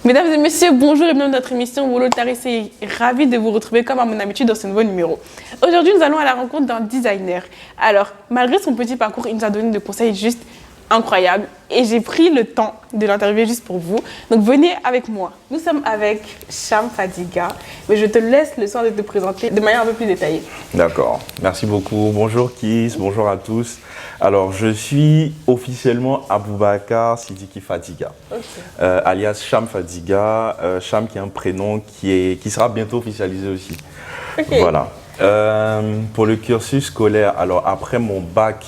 Mesdames et messieurs, bonjour et bienvenue dans notre émission Wolo Tarissé. Ravi de vous retrouver comme à mon habitude dans ce nouveau numéro. Aujourd'hui, nous allons à la rencontre d'un designer. Alors, malgré son petit parcours, il nous a donné des conseils juste incroyables et j'ai pris le temps de l'interviewer juste pour vous. Donc, venez avec moi. Nous sommes avec Cham Fadiga, mais je te laisse le soin de te présenter de manière un peu plus détaillée. D'accord, merci beaucoup. Bonjour Kiss, bonjour à tous. Alors, je suis officiellement Aboubakar Sidiki Fadiga, alias Cham Fadiga. Cham qui est un prénom qui sera bientôt officialisé aussi. Voilà. Pour le cursus scolaire, alors après mon bac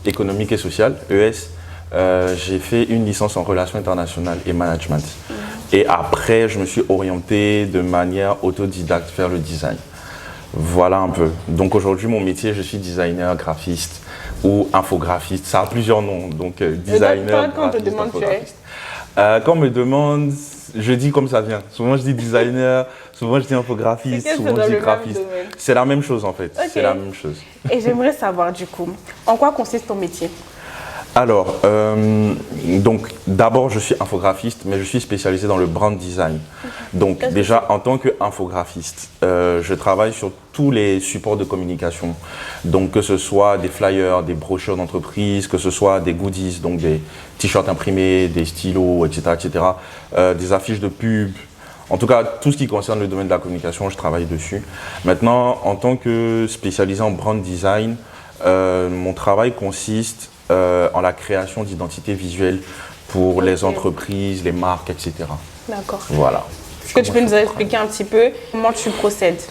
économique et social, ES, j'ai fait une licence en relations internationales et management. Et après, je me suis orienté de manière autodidacte vers le design. Voilà un peu. Donc aujourd'hui, mon métier, je suis designer, graphiste ou infographiste. Ça a plusieurs noms. Donc designer, quand on te graphiste, demande, infographiste. Quand on me demande, je dis comme ça vient. Souvent, je dis designer, souvent, je dis infographiste, souvent, je dis graphiste. C'est la même chose en fait. Okay. C'est la même chose. Et j'aimerais savoir du coup, en quoi consiste ton métier? Alors, donc d'abord je suis infographiste, mais je suis spécialisé dans le brand design. Donc déjà en tant qu'infographiste, je travaille sur tous les supports de communication. Donc que ce soit des flyers, des brochures d'entreprise, que ce soit des goodies, donc des t-shirts imprimés, des stylos, etc., des affiches de pub. En tout cas, tout ce qui concerne le domaine de la communication, je travaille dessus. Maintenant, en tant que spécialisé en brand design, mon travail consiste en la création d'identités visuelles pour les entreprises, les marques, etc. D'accord. Voilà. Est-ce que tu peux nous expliquer un petit peu comment tu procèdes?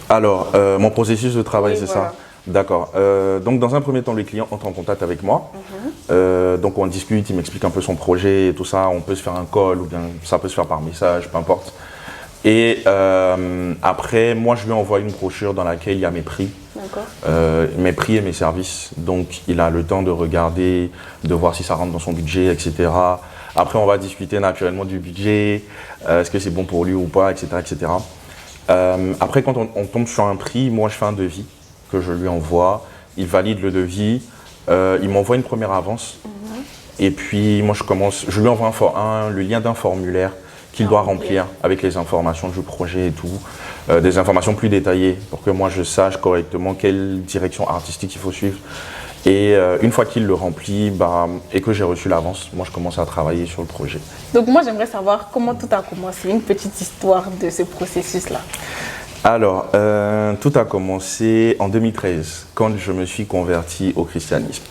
Alors, mon processus de travail, oui, c'est voilà. ça. D'accord. Donc, dans un premier temps, le client entre en contact avec moi. Donc, on discute, il m'explique un peu son projet et tout ça. On peut se faire un call ou bien ça peut se faire par message, peu importe. Et après, moi, je lui envoie une brochure dans laquelle il y a mes prix. Mes prix et mes services. Donc, il a le temps de regarder, de voir si ça rentre dans son budget, etc. Après, on va discuter naturellement du budget, est-ce que c'est bon pour lui ou pas, etc. Après, quand on tombe sur un prix, moi, je fais un devis que je lui envoie. Il valide le devis. Il m'envoie une première avance. Et puis, moi, je lui envoie le lien d'un formulaire qu'il doit remplir avec les informations du projet et tout, des informations plus détaillées pour que moi je sache correctement quelle direction artistique il faut suivre. Et une fois qu'il le remplit et que j'ai reçu l'avance, moi je commence à travailler sur le projet. Donc moi j'aimerais savoir comment tout a commencé, une petite histoire de ce processus-là. Alors, tout a commencé en 2013, quand je me suis converti au christianisme.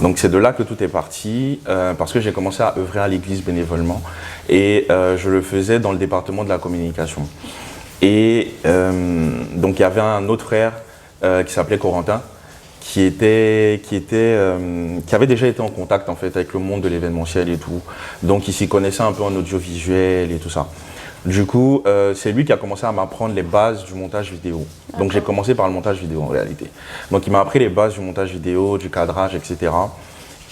Donc c'est de là que tout est parti, parce que j'ai commencé à œuvrer à l'église bénévolement et je le faisais dans le département de la communication. Et donc il y avait un autre frère qui s'appelait Corentin, qui avait déjà été en contact en fait avec le monde de l'événementiel et tout. Donc il s'y connaissait un peu en audiovisuel et tout ça. Du coup, c'est lui qui a commencé à m'apprendre les bases du montage vidéo. Donc j'ai commencé par le montage vidéo en réalité. Donc il m'a appris les bases du montage vidéo, du cadrage, etc.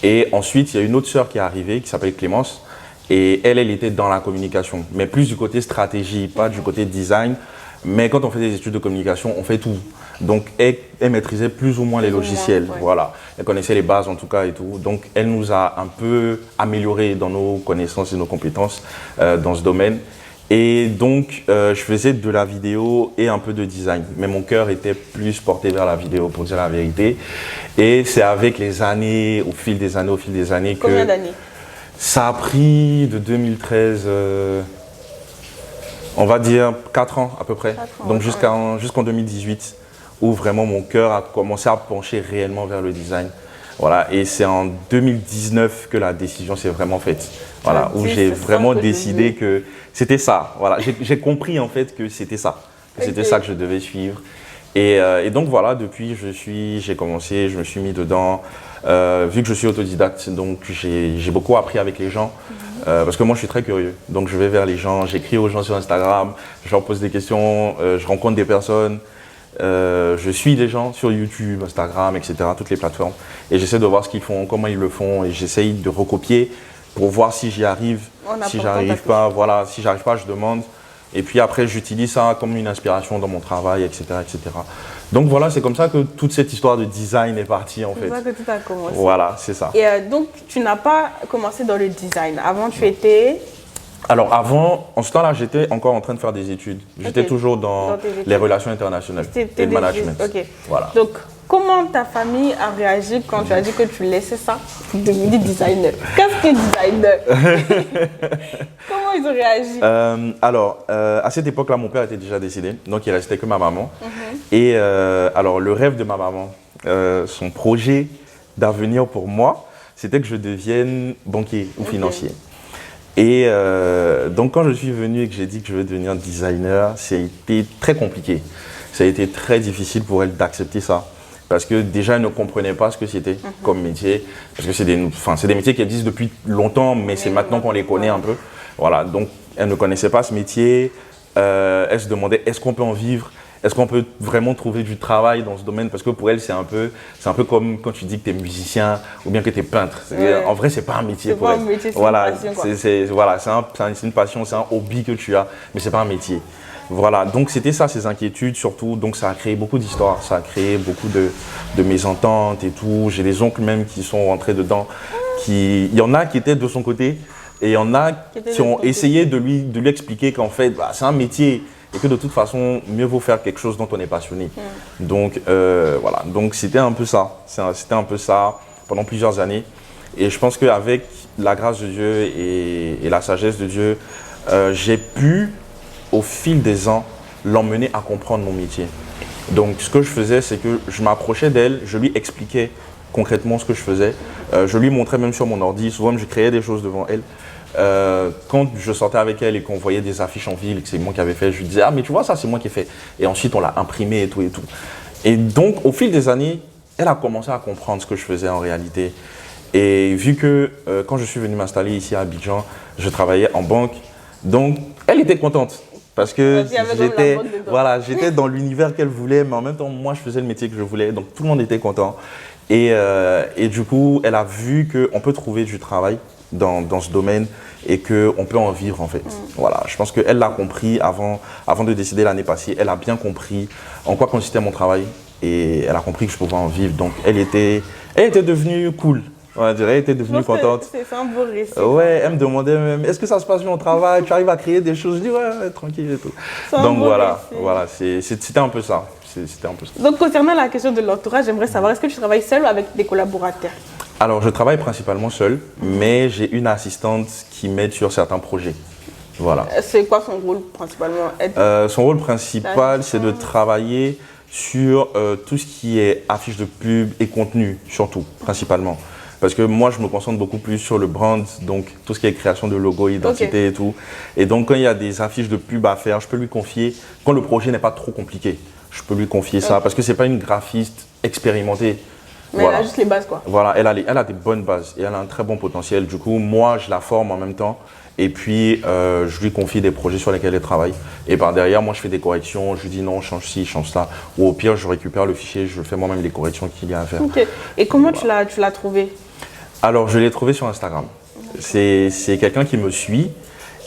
Et ensuite, il y a une autre sœur qui est arrivée, qui s'appelle Clémence. Et elle était dans la communication, mais plus du côté stratégie, pas du côté design. Mais quand on fait des études de communication, on fait tout. Donc elle maîtrisait plus ou moins les logiciels. Voilà. Elle connaissait les bases en tout cas et tout. Donc elle nous a un peu amélioré dans nos connaissances et nos compétences dans ce domaine. Et donc, je faisais de la vidéo et un peu de design. Mais mon cœur était plus porté vers la vidéo, pour dire la vérité. Et c'est avec les années, au fil des années que… Combien d'années? Ça a pris de 2013, on va dire 4 ans à peu près. 4 ans, donc jusqu'en 2018, où vraiment mon cœur a commencé à pencher réellement vers le design. Voilà, et c'est en 2019 que la décision s'est vraiment faite. Voilà, où j'ai vraiment décidé que c'était ça. Voilà, j'ai compris en fait que c'était ça, c'était ça que je devais suivre. Et donc voilà, depuis j'ai commencé, je me suis mis dedans. Vu que je suis autodidacte, donc j'ai beaucoup appris avec les gens. Parce que moi je suis très curieux, donc je vais vers les gens, j'écris aux gens sur Instagram, je leur pose des questions, je rencontre des personnes. Je suis des gens sur YouTube, Instagram, etc., toutes les plateformes. Et j'essaie de voir ce qu'ils font, comment ils le font, et j'essaye de recopier pour voir si j'y arrive. Si j'arrive pas, voilà, si j'arrive pas, je demande. Et puis après, j'utilise ça comme une inspiration dans mon travail, etc., etc. Donc voilà, c'est comme ça que toute cette histoire de design est partie en fait. C'est ça que tout a commencé. Voilà, c'est ça. Et donc, tu n'as pas commencé dans le design. Avant, tu étais… Alors avant, en ce temps-là, j'étais encore en train de faire des études. J'étais toujours dans les relations internationales et le management. Ok. Voilà. Donc, comment ta famille a réagi quand tu as dit que tu laissais ça devenir designer? Qu'est-ce que designer? Comment ils ont réagi? À cette époque-là, mon père était déjà décédé, donc il restait que ma maman. Et alors, le rêve de ma maman, son projet d'avenir pour moi, c'était que je devienne banquier ou financier. Et donc, quand je suis venu et que j'ai dit que je veux devenir designer, ça a été très compliqué. Ça a été très difficile pour elle d'accepter ça. Parce que déjà, elle ne comprenait pas ce que c'était comme métier. Parce que c'est des métiers qui existent depuis longtemps, mais c'est maintenant qu'on les connaît un peu. Voilà, donc elle ne connaissait pas ce métier. Elle se demandait, est-ce qu'on peut en vivre? Est-ce qu'on peut vraiment trouver du travail dans ce domaine? Parce que pour elle, c'est un peu comme quand tu dis que tu es musicien ou bien que tu es peintre. En vrai, ce n'est pas un métier pour elle. Voilà, c'est une passion, c'est un hobby que tu as, mais ce n'est pas un métier. Voilà, donc c'était ça, ces inquiétudes surtout. Donc ça a créé beaucoup d'histoires, ça a créé beaucoup de mésententes et tout. J'ai des oncles même qui sont rentrés dedans. Il y en a qui étaient de son côté et il y en a qui ont essayé de lui expliquer qu'en fait, c'est un métier. Et que de toute façon, mieux vaut faire quelque chose dont on est passionné. Donc voilà, donc c'était un peu ça. C'était un peu ça pendant plusieurs années. Et je pense qu'avec la grâce de Dieu et la sagesse de Dieu, j'ai pu, au fil des ans, l'emmener à comprendre mon métier. Donc ce que je faisais, c'est que je m'approchais d'elle, je lui expliquais concrètement ce que je faisais. Je lui montrais même sur mon ordi, souvent je créais des choses devant elle. Quand je sortais avec elle et qu'on voyait des affiches en ville, que c'est moi qui avais fait, je lui disais « Ah mais tu vois ça, c'est moi qui ai fait ». Et ensuite on l'a imprimé et tout et tout. Et donc au fil des années, elle a commencé à comprendre ce que je faisais en réalité. Et vu que quand je suis venu m'installer ici à Abidjan, je travaillais en banque, donc elle était contente. Parce que j'étais dans l'univers qu'elle voulait, mais en même temps, moi, je faisais le métier que je voulais. Donc, tout le monde était content. Et du coup, elle a vu qu'on peut trouver du travail dans ce domaine et qu'on peut en vivre, en fait. Voilà, je pense qu'elle l'a compris avant de décider l'année passée. Elle a bien compris en quoi consistait mon travail et elle a compris que je pouvais en vivre. Donc, elle était devenue cool. On dirait, elle était devenue contente. C'est un beau récit. Ouais, elle me demandait même, est-ce que ça se passe bien au travail? Tu arrives à créer des choses? Je dis, ouais, tranquille et tout. Donc voilà, c'était un peu ça. C'était un peu ça. Donc concernant la question de l'entourage, j'aimerais savoir, est-ce que tu travailles seul ou avec des collaborateurs? Alors, je travaille principalement seul, mais j'ai une assistante qui m'aide sur certains projets. Voilà. C'est quoi son rôle principalement? Son rôle principal, c'est de travailler sur tout ce qui est affiche de pub et contenu, surtout, principalement. Parce que moi, je me concentre beaucoup plus sur le brand, donc tout ce qui est création de logo, identité et tout. Et donc, quand il y a des affiches de pub à faire, je peux lui confier, quand le projet n'est pas trop compliqué, je peux lui confier ça, parce que ce n'est pas une graphiste expérimentée. Mais elle a juste les bases, quoi. Voilà, elle a des bonnes bases et elle a un très bon potentiel. Du coup, moi, je la forme en même temps. Et puis, je lui confie des projets sur lesquels elle travaille. Et par derrière, moi, je fais des corrections. Je lui dis non, change ci, change ça. Ou au pire, je récupère le fichier, je fais moi-même les corrections qu'il y a à faire. Ok. Et comment tu l'as trouvé? Alors, je l'ai trouvé sur Instagram. C'est quelqu'un qui me suit.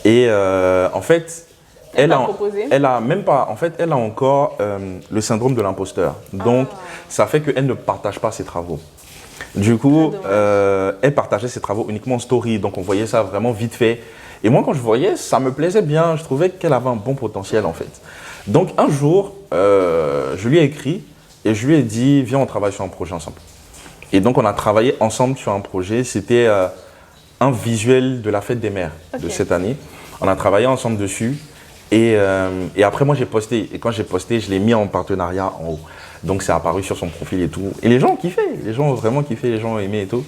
Et en fait, elle a même pas. En fait, elle a encore le syndrome de l'imposteur. Donc, ça fait qu'elle ne partage pas ses travaux. Du coup, elle partageait ses travaux uniquement en story. Donc, on voyait ça vraiment vite fait. Et moi, quand je voyais, ça me plaisait bien. Je trouvais qu'elle avait un bon potentiel, en fait. Donc, un jour, je lui ai écrit et je lui ai dit, viens, on travaille sur un projet ensemble. Et donc, on a travaillé ensemble sur un projet. C'était un visuel de la fête des mères de cette année. On a travaillé ensemble dessus. Et après, moi, j'ai posté. Et quand j'ai posté, je l'ai mis en partenariat en haut. Donc, c'est apparu sur son profil et tout. Et les gens ont kiffé. Les gens ont vraiment kiffé. Les gens ont aimé et tout.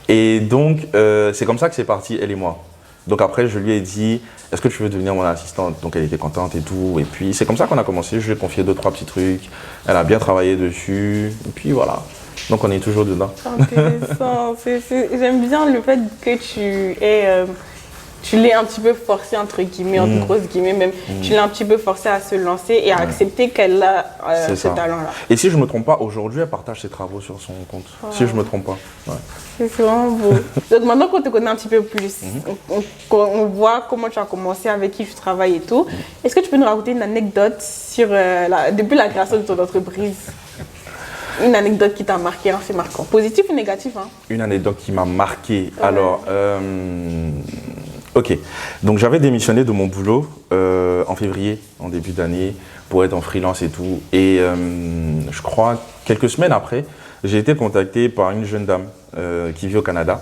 Et donc, c'est comme ça que c'est parti, elle et moi. Donc, après, je lui ai dit, est-ce que tu veux devenir mon assistante? Donc, elle était contente et tout. Et puis, c'est comme ça qu'on a commencé. Je lui ai confié 2-3 petits trucs. Elle a bien travaillé dessus. Et puis, voilà. Donc, on est toujours dedans. Intéressant. J'aime bien le fait que tu l'aies un petit peu forcé, entre guillemets, entre grosses guillemets même, tu l'as un petit peu forcé à se lancer et à accepter qu'elle a ce talent-là. Et si je ne me trompe pas, aujourd'hui, elle partage ses travaux sur son compte. Si je ne me trompe pas. Ouais. C'est vraiment beau. Donc maintenant qu'on te connaît un petit peu plus, on voit comment tu as commencé, avec qui tu travailles et tout. Est-ce que tu peux nous raconter une anecdote sur, depuis la création de ton entreprise? Une anecdote qui t'a marqué, un fait marquant, positif ou négatif? Hein? Une anecdote qui m'a marqué. Ouais. Alors, Ok, donc j'avais démissionné de mon boulot en février, en début d'année, pour être en freelance et tout. Et je crois quelques semaines après, j'ai été contacté par une jeune dame qui vit au Canada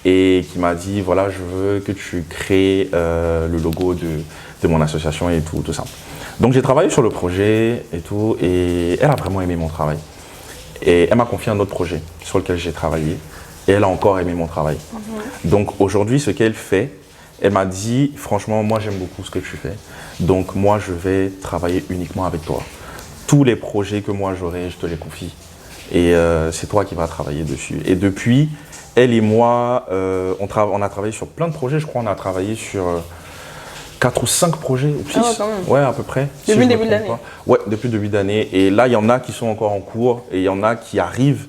et qui m'a dit, voilà, je veux que tu crées le logo de mon association et tout ça. Donc j'ai travaillé sur le projet et tout, et elle a vraiment aimé mon travail. Et elle m'a confié un autre projet sur lequel j'ai travaillé, et elle a encore aimé mon travail. Donc aujourd'hui, ce qu'elle fait, elle m'a dit, franchement, moi j'aime beaucoup ce que tu fais, donc moi je vais travailler uniquement avec toi. Tous les projets que moi j'aurai, je te les confie. Et c'est toi qui vas travailler dessus. Et depuis, elle et moi, on a travaillé sur plein de projets. Je crois qu'on a travaillé sur 4 ou 5 projets ou plus. Ah ouais, quand même. Ouais, à peu près. Depuis le début de l'année. Ouais, depuis le début d'année. Et là, il y en a qui sont encore en cours et il y en a qui arrivent.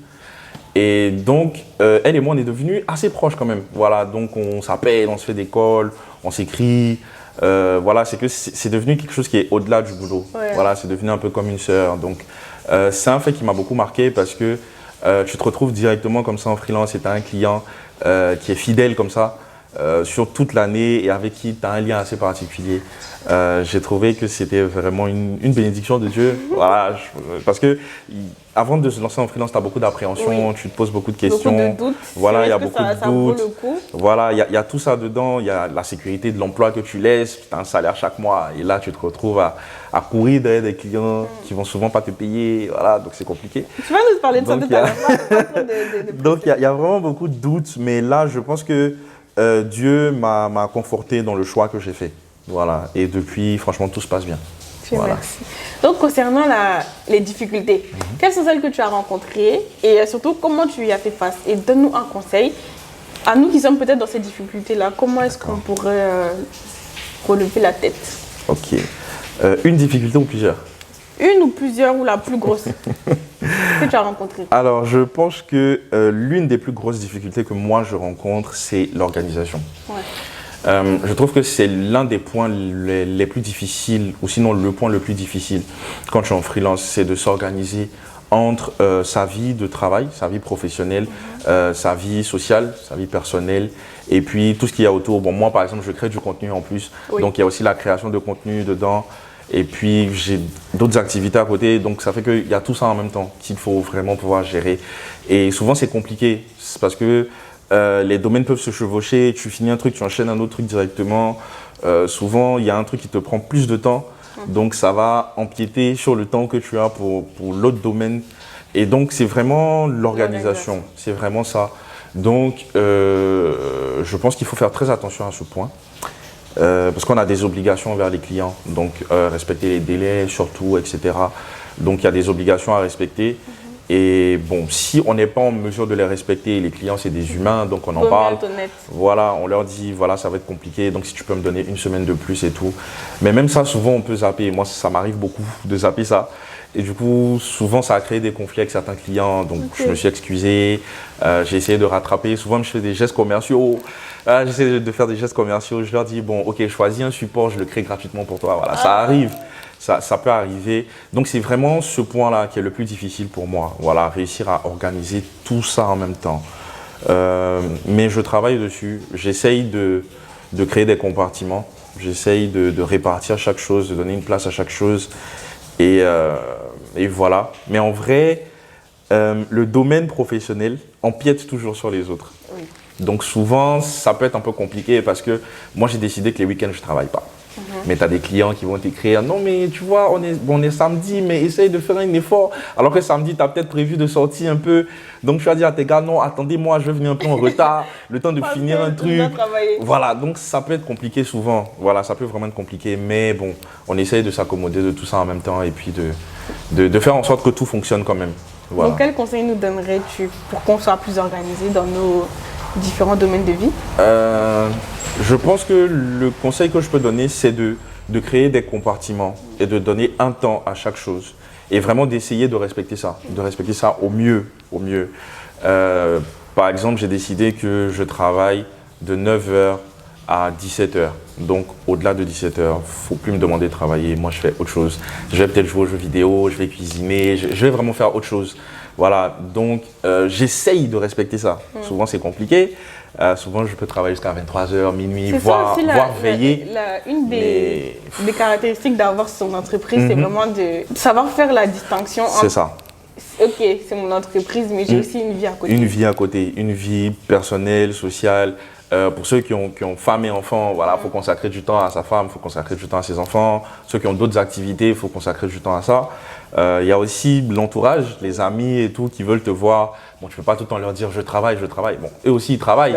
Et donc, elle et moi, on est devenus assez proches quand même. Voilà, donc on s'appelle, on se fait des calls, on s'écrit. Voilà, c'est devenu quelque chose qui est au-delà du boulot. Ouais. Voilà, c'est devenu un peu comme une sœur. Donc, c'est un fait qui m'a beaucoup marqué parce que tu te retrouves directement comme ça en freelance et tu as un client qui est fidèle comme ça sur toute l'année et avec qui tu as un lien assez particulier. J'ai trouvé que c'était vraiment une bénédiction de Dieu. Voilà, parce que avant de se lancer en freelance, tu as beaucoup d'appréhension, tu te poses beaucoup de questions. Beaucoup de doutes. Voilà, il y a beaucoup de ça vaut doutes. le coup. Voilà, il y a tout ça dedans. Il y a la sécurité de l'emploi que tu laisses. Tu as un salaire chaque mois. Et là, tu te retrouves à courir derrière des clients qui vont souvent pas te payer. Voilà, donc c'est compliqué. Tu vas nous parler de ça tout à l'heure. Donc, il y a vraiment beaucoup de doutes. Mais là, je pense que Dieu m'a conforté dans le choix que j'ai fait. Voilà. Et depuis, franchement, tout se passe bien. Voilà. Merci. Donc, concernant les difficultés, quelles sont celles que tu as rencontrées et surtout, comment tu y as fait face? Et donne-nous un conseil à nous qui sommes peut-être dans ces difficultés-là. Comment est-ce qu'on pourrait relever la tête? Ok. Une difficulté ou plusieurs? Une ou plusieurs, ou la plus grosse que tu as rencontrée? Alors, je pense que l'une des plus grosses difficultés que moi je rencontre, c'est l'organisation. Ouais. Je trouve que c'est l'un des points les plus difficiles, ou sinon le point le plus difficile quand tu es en freelance, c'est de s'organiser entre sa vie de travail, sa vie professionnelle, sa vie sociale, sa vie personnelle, et puis tout ce qu'il y a autour. Bon, moi, par exemple, je crée du contenu en plus, donc il y a aussi la création de contenu dedans, et puis j'ai d'autres activités à côté, donc ça fait qu'il y a tout ça en même temps qu'il faut vraiment pouvoir gérer. Et souvent, c'est compliqué, c'est parce que les domaines peuvent se chevaucher, tu finis un truc, tu enchaînes un autre truc directement. Souvent, il y a un truc qui te prend plus de temps, donc ça va empiéter sur le temps que tu as pour l'autre domaine. Et donc, c'est vraiment l'organisation, c'est vraiment ça. Donc, je pense qu'il faut faire très attention à ce point, parce qu'on a des obligations envers les clients, donc respecter les délais surtout, etc. Donc, il y a des obligations à respecter. Et bon, si on n'est pas en mesure de les respecter, les clients c'est des humains, donc on en parle. Voilà, on leur dit voilà, ça va être compliqué, donc si tu peux me donner une semaine de plus et tout. Mais même ça, souvent on peut zapper. Moi, ça m'arrive beaucoup de zapper ça. Et du coup, souvent ça a créé des conflits avec certains clients, donc je me suis excusé, j'ai essayé de rattraper. Souvent, je fais des gestes commerciaux. J'essaie de faire des gestes commerciaux. Je leur dis bon, ok, choisis un support, je le crée gratuitement pour toi. Voilà, ça arrive. Ça peut arriver. Donc, c'est vraiment ce point-là qui est le plus difficile pour moi. Voilà, réussir à organiser tout ça en même temps. Mais je travaille dessus. J'essaye de créer des compartiments. J'essaye de répartir chaque chose, de donner une place à chaque chose. Et voilà. Mais en vrai, le domaine professionnel empiète toujours sur les autres. Oui. Donc, souvent, ça peut être un peu compliqué parce que moi, j'ai décidé que les week-ends, je ne travaille pas. Mais tu as des clients qui vont t'écrire « Non, mais tu vois, on est samedi, mais essaye de faire un effort. » Alors que samedi, tu as peut-être prévu de sortir un peu. Donc, tu vas dire à tes gars « Non, attendez, moi, je vais venir un peu en retard, le temps de finir un truc. » Voilà, donc ça peut être compliqué souvent. Voilà, ça peut vraiment être compliqué. Mais bon, on essaye de s'accommoder de tout ça en même temps et puis de faire en sorte que tout fonctionne quand même. Voilà. Donc, quel conseil nous donnerais-tu pour qu'on soit plus organisé dans nos différents domaines de vie? Je pense que le conseil que je peux donner, c'est de créer des compartiments et de donner un temps à chaque chose. Et vraiment d'essayer de respecter ça au mieux. Par exemple, j'ai décidé que je travaille de 9h à 17h. Donc, au-delà de 17h, il ne faut plus me demander de travailler. Moi, je fais autre chose. Je vais peut-être jouer aux jeux vidéo, je vais cuisiner, je vais vraiment faire autre chose. Voilà, donc j'essaye de respecter ça. Souvent, c'est compliqué, Souvent, je peux travailler jusqu'à 23h, minuit, C'est voire, ça aussi voire veiller. une des caractéristiques d'avoir son entreprise, c'est vraiment de savoir faire la distinction entre... C'est ça. Ok, c'est mon entreprise, mais j'ai aussi une vie à côté. Une vie à côté, une vie personnelle, sociale. Pour ceux qui ont femme et enfants, voilà, faut consacrer du temps à sa femme, il faut consacrer du temps à ses enfants. Ceux qui ont d'autres activités, il faut consacrer du temps à ça. Il y a aussi l'entourage, les amis et tout qui veulent te voir. Bon, tu peux pas tout le temps leur dire je travaille, je travaille. Bon, eux aussi ils travaillent,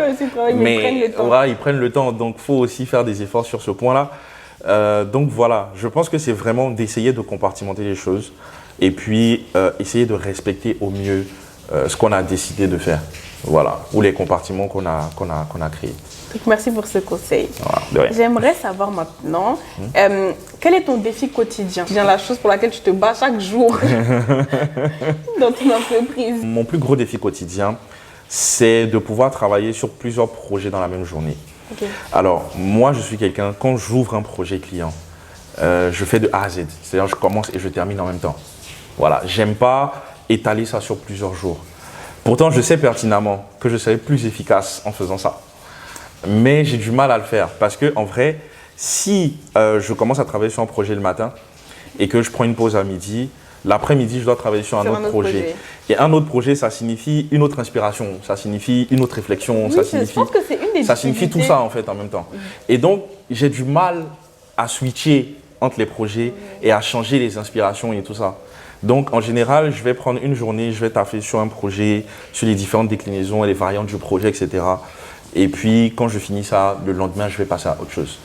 mais ils prennent le temps. Voilà, ils prennent le temps. Donc, faut aussi faire des efforts sur ce point-là. Donc voilà, je pense que c'est vraiment d'essayer de compartimenter les choses et puis essayer de respecter au mieux ce qu'on a décidé de faire. Voilà, ou les compartiments qu'on a créés. Donc, merci pour ce conseil. Voilà, j'aimerais savoir maintenant, quel est ton défi quotidien? La chose pour laquelle tu te bats chaque jour dans ton entreprise. Mon plus gros défi quotidien, c'est de pouvoir travailler sur plusieurs projets dans la même journée. Okay. Alors, moi, je suis quelqu'un, quand j'ouvre un projet client, je fais de A à Z. C'est-à-dire, je commence et je termine en même temps. Voilà, j'aime pas étaler ça sur plusieurs jours. Pourtant, je sais pertinemment que je serai plus efficace en faisant ça. Mais j'ai du mal à le faire parce que, en vrai, si je commence à travailler sur un projet le matin et que je prends une pause à midi, l'après-midi, je dois travailler sur un autre projet. Et un autre projet, ça signifie une autre inspiration, ça signifie une autre réflexion, oui, ça signifie, je pense que c'est une des ça signifie tout ça en fait en même temps. Et donc, j'ai du mal à switcher entre les projets et à changer les inspirations et tout ça. Donc, en général, je vais prendre une journée, je vais taffer sur un projet, sur les différentes déclinaisons et les variantes du projet, etc. Et puis, quand je finis ça, le lendemain, je vais passer à autre chose.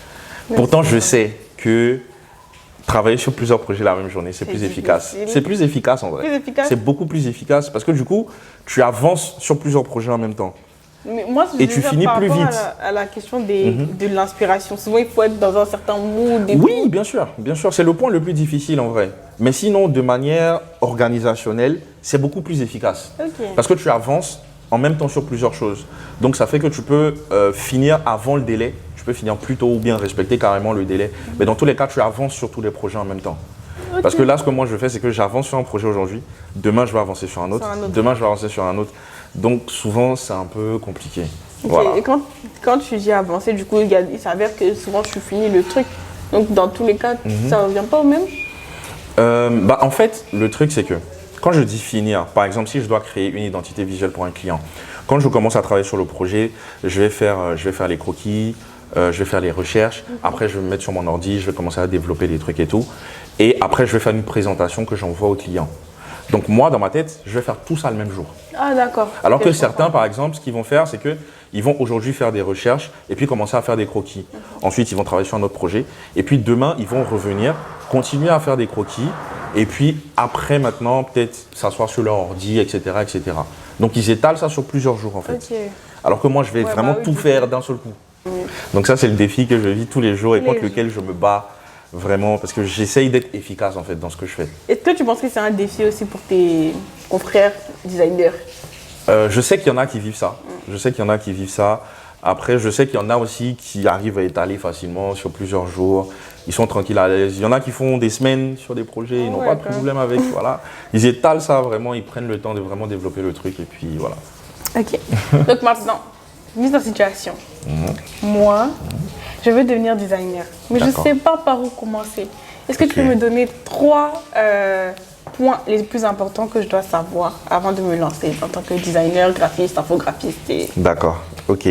Pourtant, je sais que travailler sur plusieurs projets la même journée, c'est plus efficace. C'est plus efficace en vrai. C'est beaucoup plus efficace parce que du coup, tu avances sur plusieurs projets en même temps. Mais moi, et tu finis plus vite. À la question de l'inspiration, souvent il faut être dans un certain mood. Oui, bien sûr, c'est le point le plus difficile en vrai. Mais sinon, de manière organisationnelle, c'est beaucoup plus efficace. Okay. Parce que tu avances en même temps sur plusieurs choses. Donc ça fait que tu peux finir avant le délai, tu peux finir plus tôt ou bien respecter carrément le délai. Mais dans tous les cas, tu avances sur tous les projets en même temps. Okay. Parce que là, ce que moi je fais, c'est que j'avance sur un projet aujourd'hui, demain je vais avancer sur un autre, demain je vais avancer sur un autre. Donc souvent, c'est un peu compliqué. Okay. Voilà. Et quand tu dis avancer, du coup, il s'avère que souvent tu finis le truc. Donc dans tous les cas, ça ne revient pas au même? En fait, le truc, c'est que quand je dis finir, par exemple, si je dois créer une identité visuelle pour un client, quand je commence à travailler sur le projet, je vais faire les croquis, je vais faire les recherches, après je vais me mettre sur mon ordi, je vais commencer à développer des trucs et tout. Et après, je vais faire une présentation que j'envoie au client. Donc moi, dans ma tête, je vais faire tout ça le même jour. Ah d'accord. Alors que certains, par exemple, ce qu'ils vont faire, c'est qu'ils vont aujourd'hui faire des recherches et puis commencer à faire des croquis. Ensuite, ils vont travailler sur un autre projet. Et puis demain, ils vont revenir, continuer à faire des croquis. Et puis après, maintenant, peut-être s'asseoir sur leur ordi, etc., etc. Donc ils étalent ça sur plusieurs jours en fait. Okay. Alors que moi, je vais vraiment tout faire d'un seul coup. Donc ça, c'est le défi que je vis tous les jours et contre lequel je me bats. Vraiment, parce que j'essaye d'être efficace en fait dans ce que je fais. Est-ce que tu penses que c'est un défi aussi pour tes confrères designers? Je sais qu'il y en a qui vivent ça. Après, je sais qu'il y en a aussi qui arrivent à étaler facilement sur plusieurs jours. Ils sont tranquilles à l'aise. Il y en a qui font des semaines sur des projets, ils n'ont pas de problème avec. Voilà. Ils étalent ça vraiment, ils prennent le temps de vraiment développer le truc et puis voilà. Ok. Donc maintenant, mise en situation. Moi, je veux devenir designer, mais je ne sais pas par où commencer. Est-ce que tu peux me donner 3 points les plus importants que je dois savoir avant de me lancer en tant que designer, graphiste, infographiste D'accord, ok.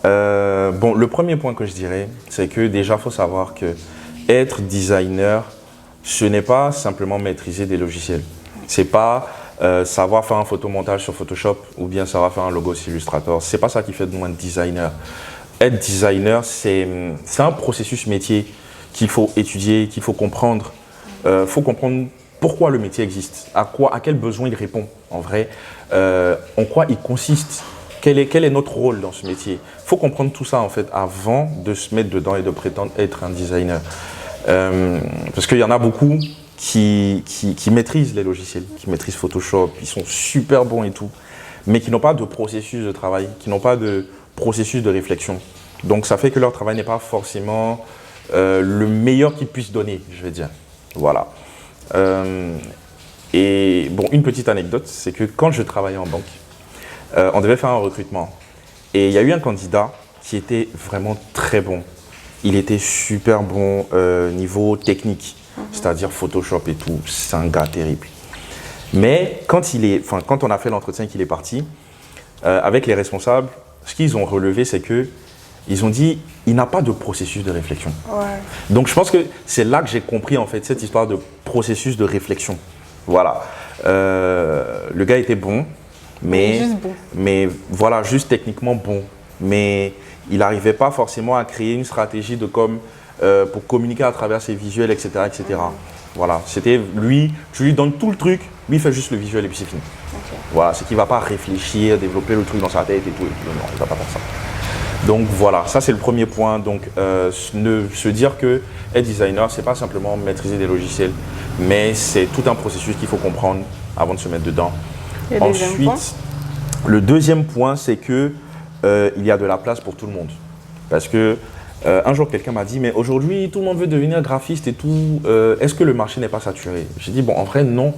Le premier point que je dirais, c'est que déjà, il faut savoir que être designer, ce n'est pas simplement maîtriser des logiciels. Ce n'est pas savoir faire un photomontage sur Photoshop ou bien savoir faire un logo sur Illustrator. Ce n'est pas ça qui fait de moi un designer. Être designer, c'est un processus métier qu'il faut étudier, qu'il faut comprendre. Faut comprendre pourquoi le métier existe, à quel besoin il répond en vrai, en quoi il consiste, quel est notre rôle dans ce métier. Il faut comprendre tout ça en fait avant de se mettre dedans et de prétendre être un designer. Parce qu'il y en a beaucoup qui maîtrisent les logiciels, qui maîtrisent Photoshop, ils sont super bons et tout, mais qui n'ont pas de processus de travail, qui n'ont pas de processus de réflexion. Donc ça fait que leur travail n'est pas forcément le meilleur qu'ils puissent donner, je vais dire. Voilà. Et bon, une petite anecdote, c'est que quand je travaillais en banque, on devait faire un recrutement. Et il y a eu un candidat qui était vraiment très bon. Il était super bon niveau technique, c'est-à-dire Photoshop et tout. C'est un gars terrible. Mais quand on a fait l'entretien et qu'il est parti, avec les responsables, ce qu'ils ont relevé, c'est qu'ils ont dit il n'a pas de processus de réflexion. Ouais. Donc je pense que c'est là que j'ai compris en fait cette histoire de processus de réflexion. Voilà. Le gars était bon, mais voilà, juste techniquement bon. Mais il n'arrivait pas forcément à créer une stratégie de pour communiquer à travers ses visuels, etc. etc. Voilà, c'était lui, tu lui donnes tout le truc, lui il fait juste le visuel et puis c'est fini. Okay. Voilà, c'est qu'il ne va pas réfléchir, développer le truc dans sa tête et tout. Non, il ne va pas faire ça. Donc voilà, ça c'est le premier point. Donc se dire que être designer, c'est pas simplement maîtriser des logiciels, mais c'est tout un processus qu'il faut comprendre avant de se mettre dedans. Ensuite, le deuxième point, c'est que il y a de la place pour tout le monde. Parce que un jour, quelqu'un m'a dit, mais aujourd'hui, tout le monde veut devenir graphiste et tout. Est-ce que le marché n'est pas saturé? J'ai dit, bon, en vrai, non.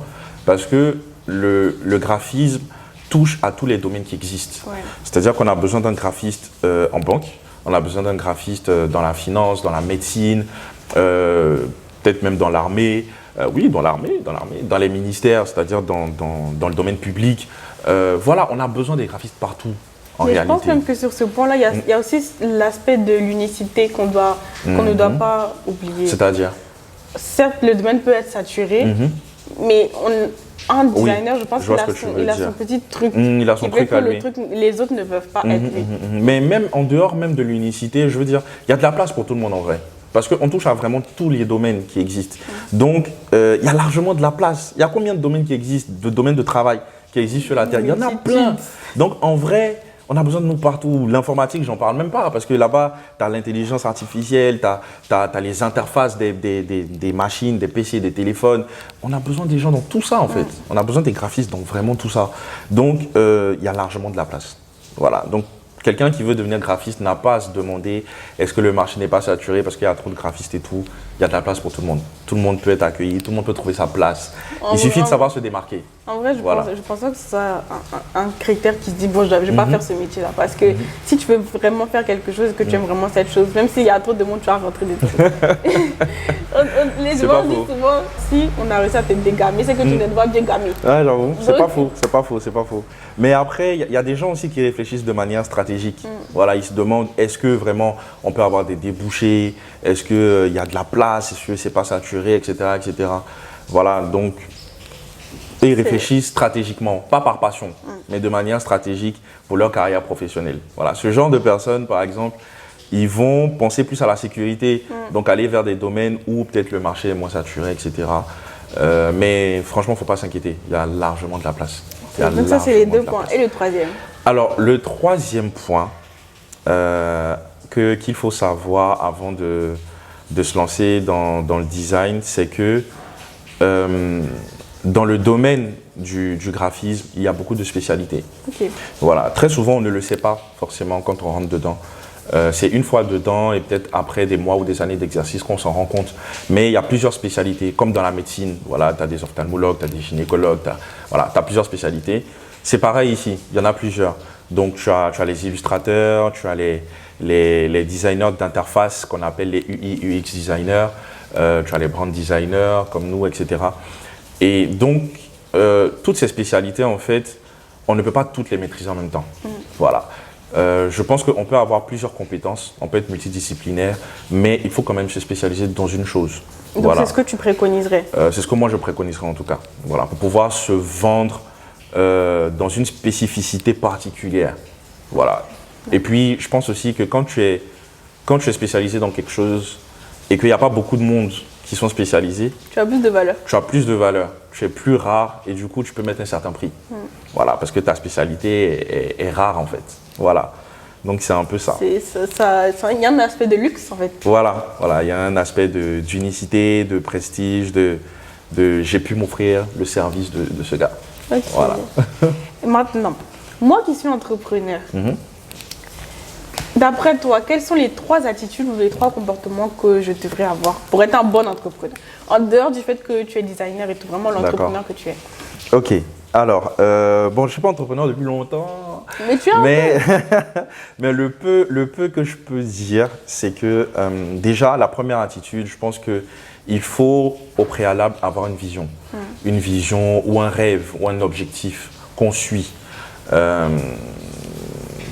Parce que le graphisme touche à tous les domaines qui existent. Ouais. C'est-à-dire qu'on a besoin d'un graphiste en banque, on a besoin d'un graphiste dans la finance, dans la médecine, peut-être même dans l'armée. Oui, dans l'armée, dans les ministères, c'est-à-dire dans le domaine public. Voilà, on a besoin des graphistes partout. Mais je pense même que sur ce point-là, il y a aussi l'aspect de l'unicité qu'on ne doit pas oublier. C'est-à-dire? Certes, le domaine peut être saturé, mais un designer, je pense qu'il a son petit truc. Il a son truc à lui. Les autres ne peuvent pas être lui. Mais même en dehors même de l'unicité, je veux dire, il y a de la place pour tout le monde en vrai. Parce qu'on touche à vraiment tous les domaines qui existent. Donc, il y a largement de la place. Il y a combien de domaines qui existent, de domaines de travail qui existent sur la Terre? Il y en a plein. Donc, en vrai, on a besoin de nous partout. L'informatique, j'en parle même pas, parce que là-bas, tu as l'intelligence artificielle, tu as les interfaces des machines, des PC, des téléphones. On a besoin des gens dans tout ça, en fait. On a besoin des graphistes dans vraiment tout ça. Donc, il y a largement de la place. Voilà. Donc, quelqu'un qui veut devenir graphiste n'a pas à se demander est-ce que le marché n'est pas saturé parce qu'il y a trop de graphistes et tout. Il y a de la place pour tout le monde. Tout le monde peut être accueilli, tout le monde peut trouver sa place. Il suffit de savoir se démarquer. En vrai, je pense pas que ce soit un critère qui se dit bon, je ne vais pas faire ce métier-là. Parce que si tu veux vraiment faire quelque chose, que tu aimes vraiment cette chose, même s'il y a trop de monde, tu vas rentrer des trucs. Les gens disent souvent si on a réussi à te dégamer, c'est que tu ne dois bien gamer. Ouais, j'avoue, c'est pas faux. Mais après, il y a des gens aussi qui réfléchissent de manière stratégique. Voilà, ils se demandent est-ce que vraiment on peut avoir des débouchés, est-ce qu'il y a de la place, est-ce que c'est pas saturé, etc. etc. Voilà, donc ils réfléchissent stratégiquement, pas par passion, mais de manière stratégique pour leur carrière professionnelle. Voilà, ce genre de personnes, par exemple, ils vont penser plus à la sécurité, donc aller vers des domaines où peut-être le marché est moins saturé, etc. Mais franchement, il ne faut pas s'inquiéter, il y a largement de la place. Donc ça, c'est les deux points. Et le troisième? Alors, le troisième point qu'il faut savoir avant de se lancer dans le design, c'est que dans le domaine du graphisme, il y a beaucoup de spécialités. Okay. Voilà. Très souvent, on ne le sait pas forcément quand on rentre dedans. C'est une fois dedans et peut-être après des mois ou des années d'exercice qu'on s'en rend compte. Mais il y a plusieurs spécialités, comme dans la médecine. Voilà, tu as des ophtalmologues, tu as des gynécologues, tu as plusieurs spécialités. C'est pareil ici, il y en a plusieurs. Donc tu as les illustrateurs, tu as les designers d'interface qu'on appelle les UI, UX designers, tu as les brand designers comme nous, etc. Et donc, toutes ces spécialités, en fait, on ne peut pas toutes les maîtriser en même temps. Voilà. Je pense qu'on peut avoir plusieurs compétences, on peut être multidisciplinaire, mais il faut quand même se spécialiser dans une chose. Donc voilà. C'est ce que tu préconiserais? C'est ce que moi je préconiserais en tout cas, voilà, pour pouvoir se vendre dans une spécificité particulière. Voilà. Et puis je pense aussi que quand tu es spécialisé dans quelque chose et qu'il n'y a pas beaucoup de monde qui sont spécialisés, tu as plus de valeur. Tu as plus de valeur, tu es plus rare et du coup tu peux mettre un certain prix. Voilà, parce que ta spécialité est rare en fait. Voilà, donc c'est un peu ça. Il y a un aspect de luxe en fait. Voilà, il y a un aspect d'unicité, de prestige, de j'ai pu m'offrir le service de ce gars. Okay. Voilà. Et maintenant, moi qui suis entrepreneur, d'après toi, quelles sont les 3 attitudes ou les 3 comportements que je devrais avoir pour être un bon entrepreneur? En dehors du fait que tu es designer et tout, vraiment l'entrepreneur que tu es. Ok. Alors, bon, je ne suis pas entrepreneur depuis longtemps, Mais tu as mais le peu que je peux dire, c'est que déjà, la première attitude, je pense qu'il faut au préalable avoir une vision. Une vision ou un rêve ou un objectif qu'on suit.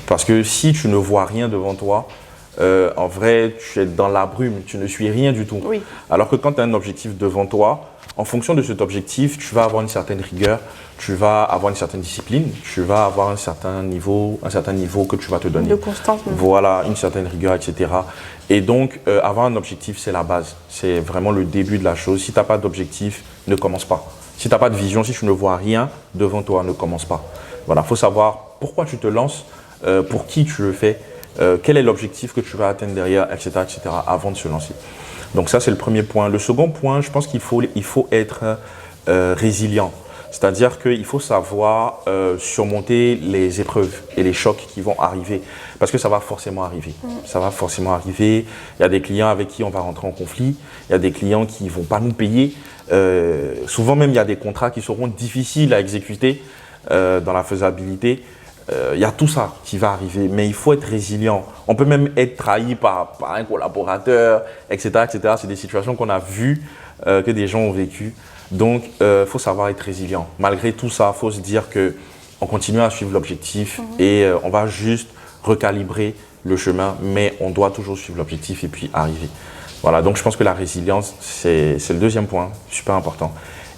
Parce que si tu ne vois rien devant toi, en vrai, tu es dans la brume, tu ne suis rien du tout. Oui. Alors que quand tu as un objectif devant toi, en fonction de cet objectif, tu vas avoir une certaine rigueur, tu vas avoir une certaine discipline, tu vas avoir un certain niveau que tu vas te donner. De constance. Voilà, une certaine rigueur, etc. Et donc, avoir un objectif, c'est la base. C'est vraiment le début de la chose. Si tu n'as pas d'objectif, ne commence pas. Si tu n'as pas de vision, si tu ne vois rien devant toi, ne commence pas. Voilà, il faut savoir pourquoi tu te lances, pour qui tu le fais, quel est l'objectif que tu vas atteindre derrière, etc., avant de se lancer. Donc ça, c'est le premier point. Le second point, je pense qu'il faut être résilient. C'est-à-dire qu'il faut savoir surmonter les épreuves et les chocs qui vont arriver. Parce que ça va forcément arriver. Ça va forcément arriver. Il y a des clients avec qui on va rentrer en conflit. Il y a des clients qui ne vont pas nous payer. Souvent même, il y a des contrats qui seront difficiles à exécuter dans la faisabilité. Il y a tout ça qui va arriver, mais il faut être résilient. On peut même être trahi par un collaborateur, etc. C'est des situations qu'on a vues, que des gens ont vécues. Donc, il faut savoir être résilient. Malgré tout ça, il faut se dire qu'on continue à suivre l'objectif et on va juste recalibrer le chemin, mais on doit toujours suivre l'objectif et puis arriver. Voilà, donc je pense que la résilience, c'est le deuxième point, super important.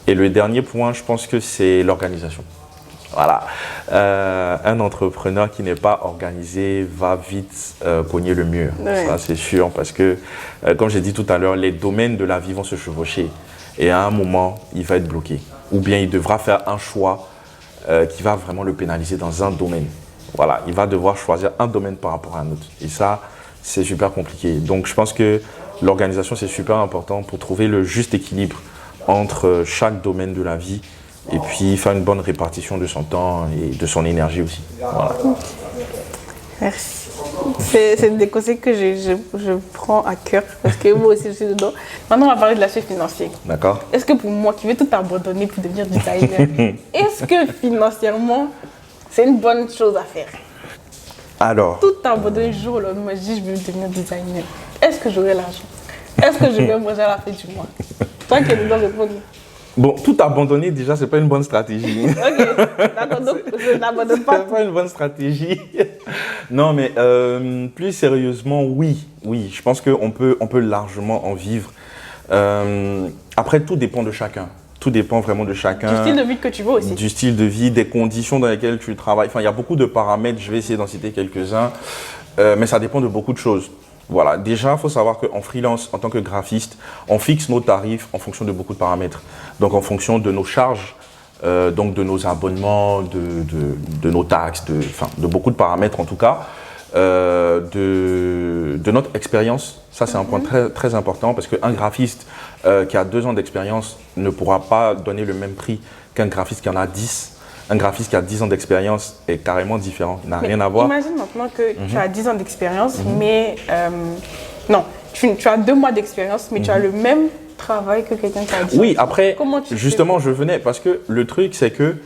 Et le dernier point, je pense que c'est l'organisation. Voilà, un entrepreneur qui n'est pas organisé va vite cogner le mur, ça c'est sûr, parce que comme j'ai dit tout à l'heure, les domaines de la vie vont se chevaucher et à un moment, il va être bloqué. Ou bien il devra faire un choix qui va vraiment le pénaliser dans un domaine. Voilà, il va devoir choisir un domaine par rapport à un autre et ça, c'est super compliqué. Donc je pense que l'organisation, c'est super important pour trouver le juste équilibre entre chaque domaine de la vie et puis faire une bonne répartition de son temps et de son énergie aussi. Voilà. Merci. C'est des conseils que je prends à cœur parce que moi aussi je suis dedans. Maintenant on va parler de l'aspect financier. D'accord. Est-ce que pour moi qui veux tout abandonner pour devenir designer, est-ce que financièrement c'est une bonne chose à faire? Alors. Tout abandonner du jour au lendemain, je dis je veux devenir designer. Est-ce que j'aurai l'argent? Est-ce que je vais manger à la fin du mois? Toi qui es dedans, réponds. Bon, tout abandonner, déjà, c'est pas une bonne stratégie. Ok, d'accord, donc je n'abandonne pas. C'est pas une bonne stratégie. Non, mais plus sérieusement, oui, je pense qu'on peut largement en vivre. Après, tout dépend de chacun. Tout dépend vraiment de chacun. Du style de vie que tu veux aussi. Du style de vie, des conditions dans lesquelles tu travailles. Enfin, il y a beaucoup de paramètres, je vais essayer d'en citer quelques-uns, mais ça dépend de beaucoup de choses. Voilà, déjà, il faut savoir qu'en freelance, en tant que graphiste, on fixe nos tarifs en fonction de beaucoup de paramètres. Donc, en fonction de nos charges, donc de nos abonnements, de nos taxes, de beaucoup de paramètres en tout cas, de notre expérience. Ça, c'est un point très, très important parce qu'un graphiste qui a 2 ans d'expérience ne pourra pas donner le même prix qu'un graphiste qui en a 10. Un graphiste qui a 10 ans d'expérience est carrément différent, n'a rien à voir. Imagine maintenant que tu as 10 ans d'expérience, mais non, tu as 2 mois d'expérience, mais tu as le même travail que quelqu'un qui a 10 ans. Oui, après, comment tu justement, je venais parce que le truc, c'est que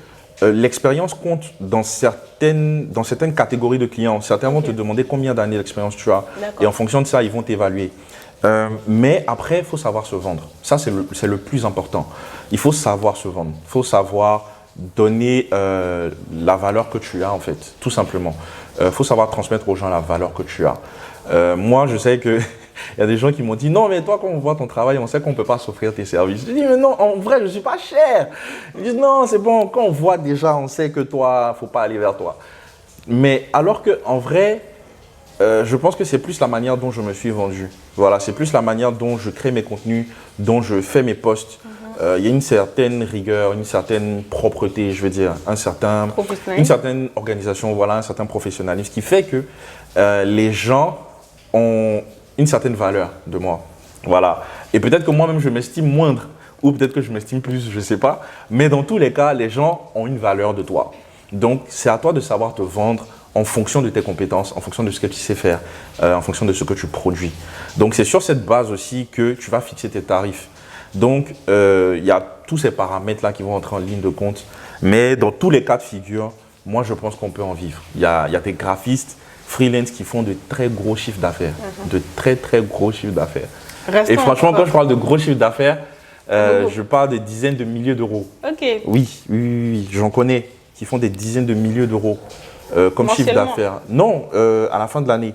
l'expérience compte dans certaines catégories de clients. Certains vont te demander combien d'années d'expérience tu as. Et en fonction de ça, ils vont t'évaluer. Mais après, il faut savoir se vendre. Ça, c'est le plus important. Il faut savoir se vendre. Il faut savoir donner la valeur que tu as en fait, tout simplement. Faut savoir transmettre aux gens la valeur que tu as. Moi, je sais que il y a des gens qui m'ont dit non, mais toi, quand on voit ton travail, on sait qu'on ne peut pas s'offrir tes services. Je dis mais non, en vrai, je ne suis pas cher. Ils disent non, c'est bon, quand on voit déjà, on sait que toi, il ne faut pas aller vers toi. Mais alors qu'en vrai, je pense que c'est plus la manière dont je me suis vendu. Voilà, c'est plus la manière dont je crée mes contenus, dont je fais mes posts. Il y a une certaine rigueur, une certaine propreté, je veux dire, une certaine organisation, voilà, un certain professionnalisme qui fait que les gens ont une certaine valeur de moi. Voilà. Et peut-être que moi-même, je m'estime moindre ou peut-être que je m'estime plus, je ne sais pas. Mais dans tous les cas, les gens ont une valeur de toi. Donc, c'est à toi de savoir te vendre en fonction de tes compétences, en fonction de ce que tu sais faire, en fonction de ce que tu produis. Donc, c'est sur cette base aussi que tu vas fixer tes tarifs. Donc, il y a tous ces paramètres-là qui vont entrer en ligne de compte. Mais dans tous les cas de figure, moi, je pense qu'on peut en vivre. Il y a des graphistes freelance qui font de très gros chiffres d'affaires. De très, très gros chiffres d'affaires. Et franchement, quand je parle de gros chiffres d'affaires, je parle des dizaines de milliers d'euros. Ok. Oui, j'en connais qui font des dizaines de milliers d'euros comme chiffre d'affaires. Non, à la fin de l'année.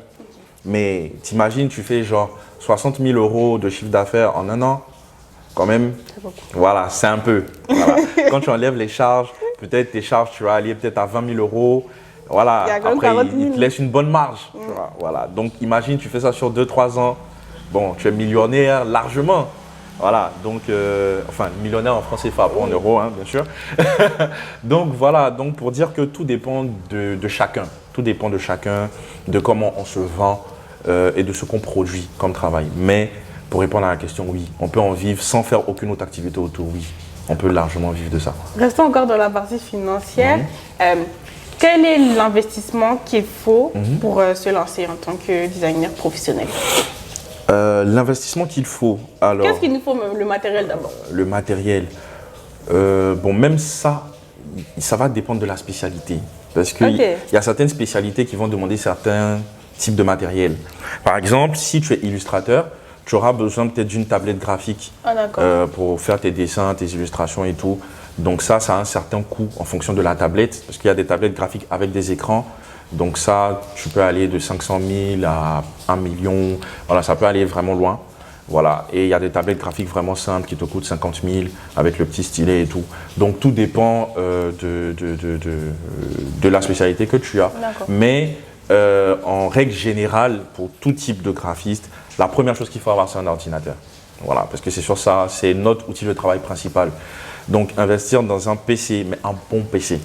Mais t'imagines, tu fais genre 60 000 euros de chiffre d'affaires en un an, quand même. Voilà, c'est un peu. Voilà. Quand tu enlèves les charges, peut-être tes charges, tu vas aller peut-être à 20 000 euros. Voilà, après, il te laisse une bonne marge. Tu vois, voilà. Donc, imagine, tu fais ça sur 2-3 ans. Bon, tu es millionnaire largement. Voilà, donc, enfin, millionnaire en francs CFA, pas en euros, hein, bien sûr. Donc, voilà, donc pour dire que tout dépend de chacun. Tout dépend de chacun, de comment on se vend et de ce qu'on produit comme travail. Mais pour répondre à la question, oui, on peut en vivre sans faire aucune autre activité autour, oui. On peut largement vivre de ça. Restons encore dans la partie financière. Quel est l'investissement qu'il faut pour se lancer en tant que designer professionnel? L'investissement qu'il faut, alors… Qu'est-ce qu'il nous faut, le matériel d'abord? Le matériel, bon, même ça va dépendre de la spécialité. Parce qu'il y a certaines spécialités qui vont demander certains types de matériel. Par exemple, si tu es illustrateur, tu auras besoin peut-être d'une tablette graphique pour faire tes dessins, tes illustrations et tout. Donc ça a un certain coût en fonction de la tablette, parce qu'il y a des tablettes graphiques avec des écrans. Donc ça, tu peux aller de 500 000 à 1 million. Voilà, ça peut aller vraiment loin. Voilà. Et il y a des tablettes graphiques vraiment simples qui te coûtent 50 000 avec le petit stylet et tout. Donc tout dépend de la spécialité que tu as. Mais en règle générale, pour tout type de graphiste, la première chose qu'il faut avoir, c'est un ordinateur. Voilà, parce que c'est sur ça, c'est notre outil de travail principal. Donc investir dans un PC, mais un bon PC.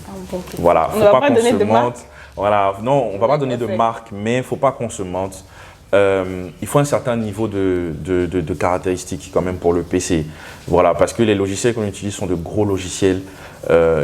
Voilà, on ne va pas donner de marque. Voilà, non, on ne va pas donner de marque, mais il ne faut pas qu'on se mente. Il faut un certain niveau de caractéristiques quand même pour le PC. Voilà, parce que les logiciels qu'on utilise sont de gros logiciels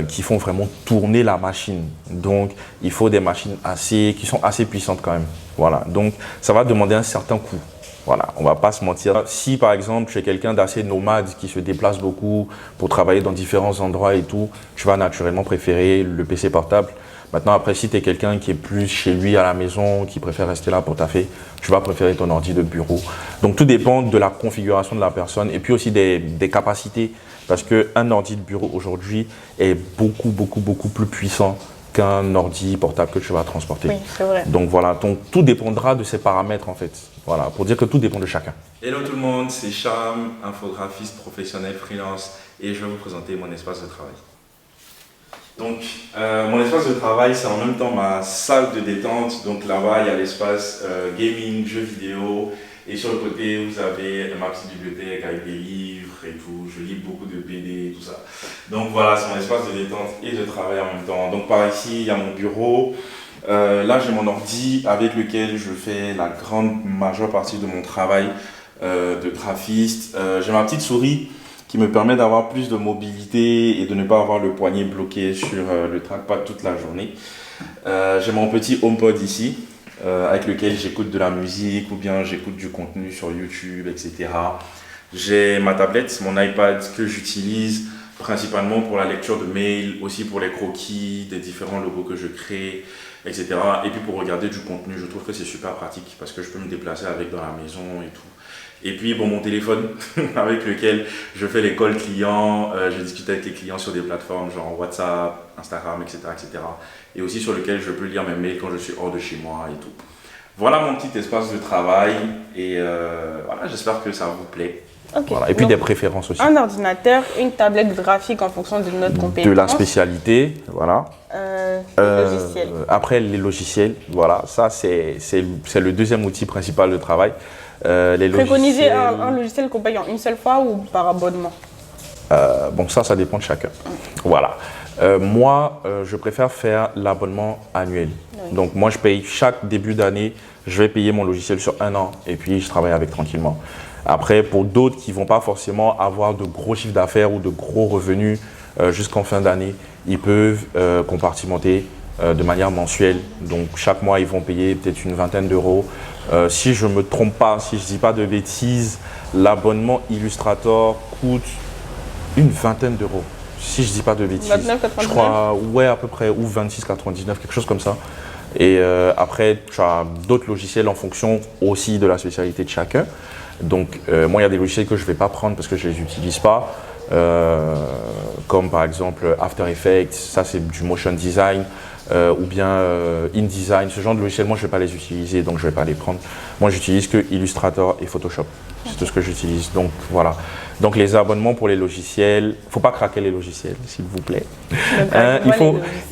qui font vraiment tourner la machine. Donc, il faut des machines qui sont assez puissantes quand même. Voilà, donc ça va demander un certain coût. Voilà, on ne va pas se mentir. Si par exemple tu es quelqu'un d'assez nomade qui se déplace beaucoup pour travailler dans différents endroits et tout, tu vas naturellement préférer le PC portable. Maintenant, après, si tu es quelqu'un qui est plus chez lui à la maison, qui préfère rester là pour taffer, tu vas préférer ton ordi de bureau. Donc, tout dépend de la configuration de la personne et puis aussi des capacités. Parce qu'un ordi de bureau aujourd'hui est beaucoup plus puissant qu'un ordi portable que tu vas transporter. Oui, c'est vrai. Donc, voilà, tout dépendra de ces paramètres en fait. Voilà, pour dire que tout dépend de chacun. Hello tout le monde, c'est Cham, infographiste professionnel freelance et je vais vous présenter mon espace de travail. Donc, mon espace de travail, c'est en même temps ma salle de détente. Donc là-bas, il y a l'espace gaming, jeux vidéo. Et sur le côté, vous avez ma petite bibliothèque avec des livres et tout. Je lis beaucoup de BD et tout ça. Donc voilà, c'est mon espace de détente et de travail en même temps. Donc par ici, il y a mon bureau. Là, j'ai mon ordi avec lequel je fais la grande majeure partie de mon travail de graphiste. J'ai ma petite souris qui me permet d'avoir plus de mobilité et de ne pas avoir le poignet bloqué sur le trackpad toute la journée. J'ai mon petit HomePod ici avec lequel j'écoute de la musique ou bien j'écoute du contenu sur YouTube, etc. J'ai ma tablette, mon iPad que j'utilise principalement pour la lecture de mails, aussi pour les croquis, des différents logos que je crée, etc. Et puis pour regarder du contenu, je trouve que c'est super pratique parce que je peux me déplacer avec dans la maison et tout. Et puis bon, mon téléphone avec lequel je fais les calls clients, je discute avec les clients sur des plateformes genre WhatsApp, Instagram, etc., etc. Et aussi sur lequel je peux lire mes mails quand je suis hors de chez moi et tout. Voilà mon petit espace de travail et voilà, j'espère que ça vous plaît. Voilà. Et puis des préférences aussi. Un ordinateur, une tablette graphique en fonction de notre compétence. De la spécialité, voilà. Les logiciels. Après les logiciels, voilà, ça c'est le deuxième outil principal de travail. Préconiser un logiciel qu'on paye en une seule fois ou par abonnement? Bon, ça dépend de chacun. Voilà. Moi, je préfère faire l'abonnement annuel. Oui. Donc moi, je paye chaque début d'année, je vais payer mon logiciel sur un an et puis je travaille avec tranquillement. Après, pour d'autres qui ne vont pas forcément avoir de gros chiffres d'affaires ou de gros revenus jusqu'en fin d'année, ils peuvent compartimenter de manière mensuelle. Donc, chaque mois, ils vont payer peut-être une vingtaine d'euros. Si je ne me trompe pas, si je ne dis pas de bêtises, l'abonnement Illustrator coûte une vingtaine d'euros. si je dis pas de bêtises. 29,99. Je crois, ouais, à peu près, ou 26,99, quelque chose comme ça. Et après, tu as d'autres logiciels en fonction aussi de la spécialité de chacun. Donc, moi, il y a des logiciels que je ne vais pas prendre parce que je ne les utilise pas. Comme par exemple After Effects, ça c'est du motion design, ou bien InDesign, ce genre de logiciels, moi je ne vais pas les utiliser, donc je ne vais pas les prendre. Moi j'utilise que Illustrator et Photoshop, c'est tout ce que j'utilise, donc voilà. Donc les abonnements pour les logiciels, il ne faut pas craquer les logiciels, s'il vous plaît.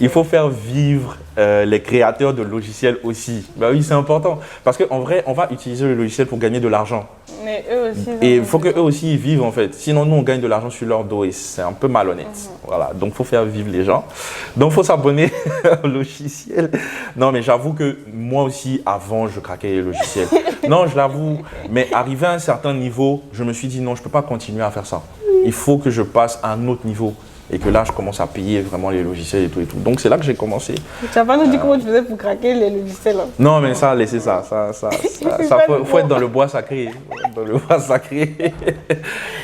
Il faut faire vivre les créateurs de logiciels aussi. Bah oui, c'est important, parce qu'en vrai, on va utiliser le logiciel pour gagner de l'argent. Mais eux aussi. Et il faut qu'eux aussi ils vivent en fait. Sinon, nous, on gagne de l'argent sur leur dos et c'est un peu malhonnête. Voilà. Donc, il faut faire vivre les gens. Donc, il faut s'abonner au logiciel. Non, mais j'avoue que moi aussi, avant, je craquais les logiciels. Non, je l'avoue. Mais arrivé à un certain niveau, je me suis dit non, je ne peux pas continuer à faire ça. Il faut que je passe à un autre niveau. Et que là, je commence à payer vraiment les logiciels et tout et tout. Donc, c'est là que j'ai commencé. Tu n'as pas nous dit comment tu faisais pour craquer les logiciels hein? Non, mais ça, laissez ça. Faut être dans le bois sacré. Dans le bois sacré.